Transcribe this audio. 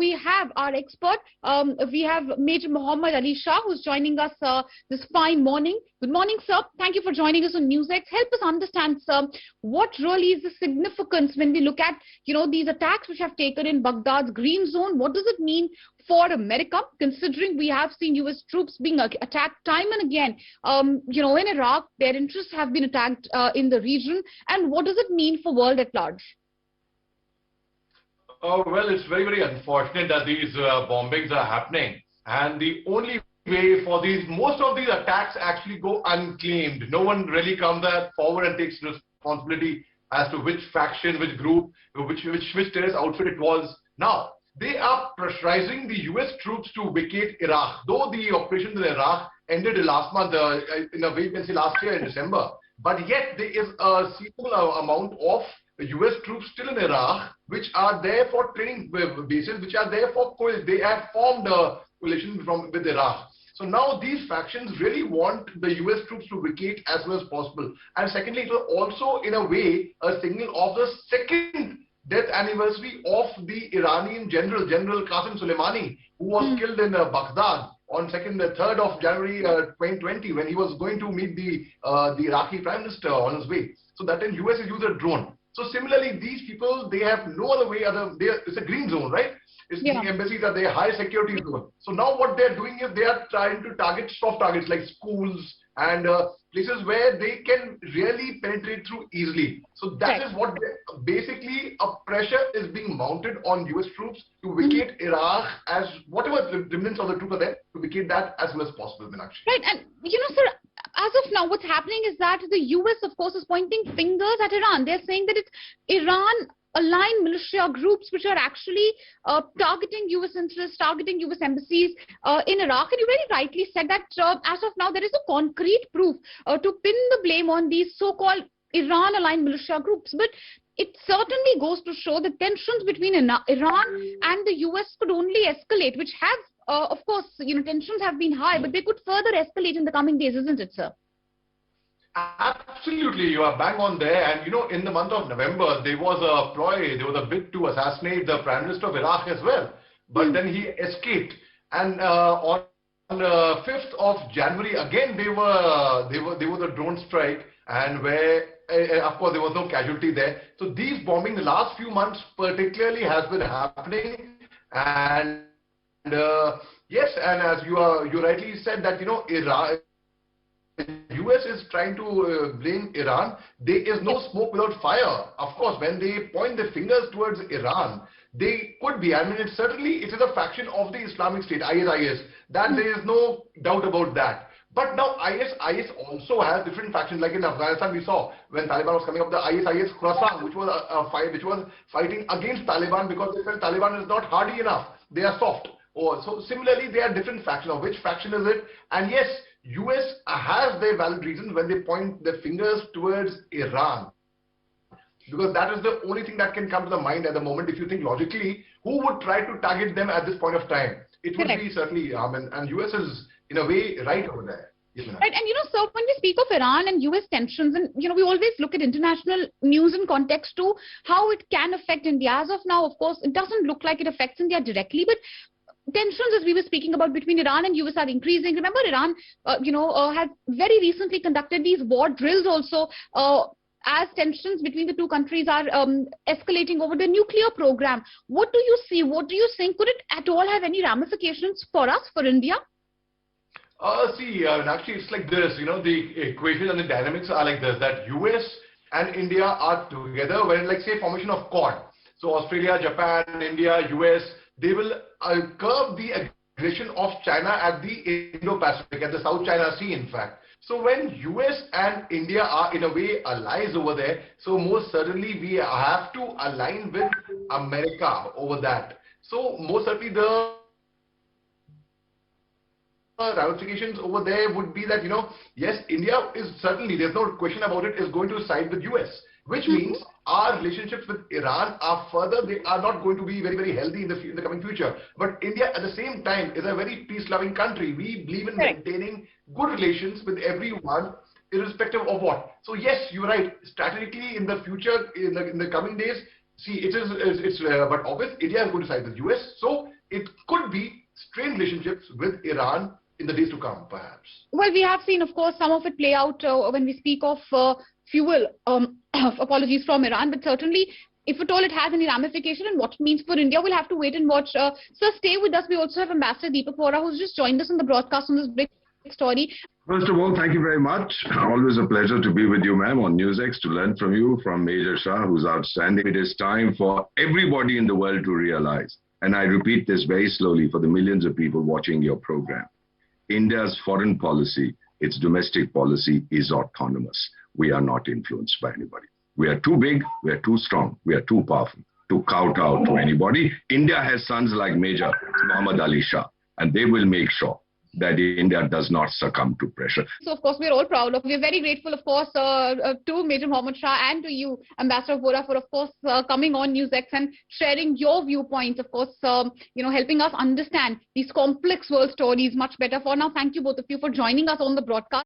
we have our expert. We have Major Mohammed Ali Shah, who's joining us this fine morning. Good morning, sir. Thank you for joining us on NewsX. Help us understand, sir, what really is the significance when we look at, these attacks which have taken in Baghdad's green zone. What does it mean for America, considering we have seen U.S. troops being attacked time and again, in Iraq? Their interests have been attacked in the region. And what does it mean for world at large? Well, it's very, very unfortunate that these bombings are happening. And the only way for most of these attacks actually go unclaimed. No one really comes forward and takes responsibility as to which faction, which group, which terrorist outfit it was. Now, they are pressurizing the U.S. troops to vacate Iraq. Though the operations in Iraq ended last month, in a way you can say last year in December. But yet there is a seasonal amount of U.S. troops still in Iraq, which are there for training bases, which are there for they have formed a coalition with Iraq. So now these factions really want the U.S. troops to vacate as soon as possible. And secondly, it will also, in a way, a signal of the second death anniversary of the Iranian General Qasem Soleimani, who was killed in Baghdad on 3rd of January 2020, when he was going to meet the Iraqi Prime Minister on his way. So that time US has used a drone. So similarly, these people, they have no other way it's a green zone, right? It's the embassies are their high security zone. So now what they're doing is they are trying to target soft targets like schools and places where they can really penetrate through easily. So that is what basically a pressure is being mounted on US troops to vacate Iraq, as whatever remnants of the troops are there, to vacate that as soon as possible, Meenakshi. Right, and sir, as of now, what's happening is that the US, of course, is pointing fingers at Iran. They're saying that it's Iran-aligned militia groups which are actually targeting US interests, targeting US embassies in Iraq. And you very rightly said that as of now, there is a concrete proof to pin the blame on these so-called Iran-aligned militia groups. But it certainly goes to show that tensions between Iran and the US could only escalate, which have of course, tensions have been high, but they could further escalate in the coming days, isn't it, sir? Absolutely, you are bang on there. And in the month of November, there was a ploy, there was a bid to assassinate the Prime Minister of Iraq as well. But then he escaped. And on the 5th of January, again, there was a drone strike, and where, of course, there was no casualty there. So these bombings the last few months particularly has been happening. And yes, and as you rightly said that Iran, US is trying to blame Iran. There is no smoke without fire. Of course, when they point the fingers towards Iran, they could be. I mean, it is a faction of the Islamic State, ISIS. That there is no doubt about that. But now ISIS also has different factions. Like in Afghanistan, we saw when Taliban was coming up, the ISIS Khorasan, which was fighting against Taliban because they felt Taliban is not hardy enough. They are soft. So similarly, there are different factions. Which faction is it? And yes, US has their valid reasons when they point their fingers towards Iran, because that is the only thing that can come to the mind at the moment. If you think logically, who would try to target them at this point of time? It would be certainly and US is in a way right over there. Right, and sir, when we speak of Iran and US tensions, and we always look at international news in context to how it can affect India. As of now, of course, it doesn't look like it affects India directly, but tensions, as we were speaking about, between Iran and US are increasing. Remember, Iran, has very recently conducted these war drills also, as tensions between the two countries are escalating over the nuclear program. What do you see? What do you think? Could it at all have any ramifications for us, for India? Actually, it's like this. The equation and the dynamics are like this: that US and India are together when, like, say, formation of Quad. So Australia, Japan, India, US. They will curb the aggression of China at the Indo-Pacific, at the South China Sea, in fact. So when US and India are in a way allies over there, so most certainly we have to align with America over that. So most certainly the ramifications over there would be that, yes, India is certainly, there's no question about it, is going to side with US. Which means our relationships with Iran are further, they are not going to be very, very healthy in the coming future. But India at the same time is a very peace-loving country. We believe in maintaining good relations with everyone, irrespective of what. So yes, you're right. Strategically in the future, in the coming days, see, but obviously India is going to side with US. So relationships with Iran in the days to come, perhaps? Well, we have seen, of course, some of it play out when we speak of fuel, apologies, from Iran, but certainly, if at all it has any ramification and what it means for India, we'll have to wait and watch. So stay with us. We also have Ambassador Deepak Vohra, who's just joined us on the broadcast on this big story. First of all, thank you very much. Always a pleasure to be with you, ma'am, on NewsX, to learn from you, from Major Shah, who's outstanding. It is time for everybody in the world to realize, and I repeat this very slowly for the millions of people watching your program, India's foreign policy, its domestic policy, is autonomous. We are not influenced by anybody. We are too big, we are too strong, we are too powerful to kowtow to anybody. India has sons like Major Mohammed Ali Shah, and they will make sure that India does not succumb to pressure. So, of course, we're all proud of. We're very grateful, of course, to Major Mohammed Shah and to you, Ambassador Vohra, for, of course, coming on NewsX and sharing your viewpoints, of course, helping us understand these complex world stories much better. For now, thank you both of you for joining us on the broadcast.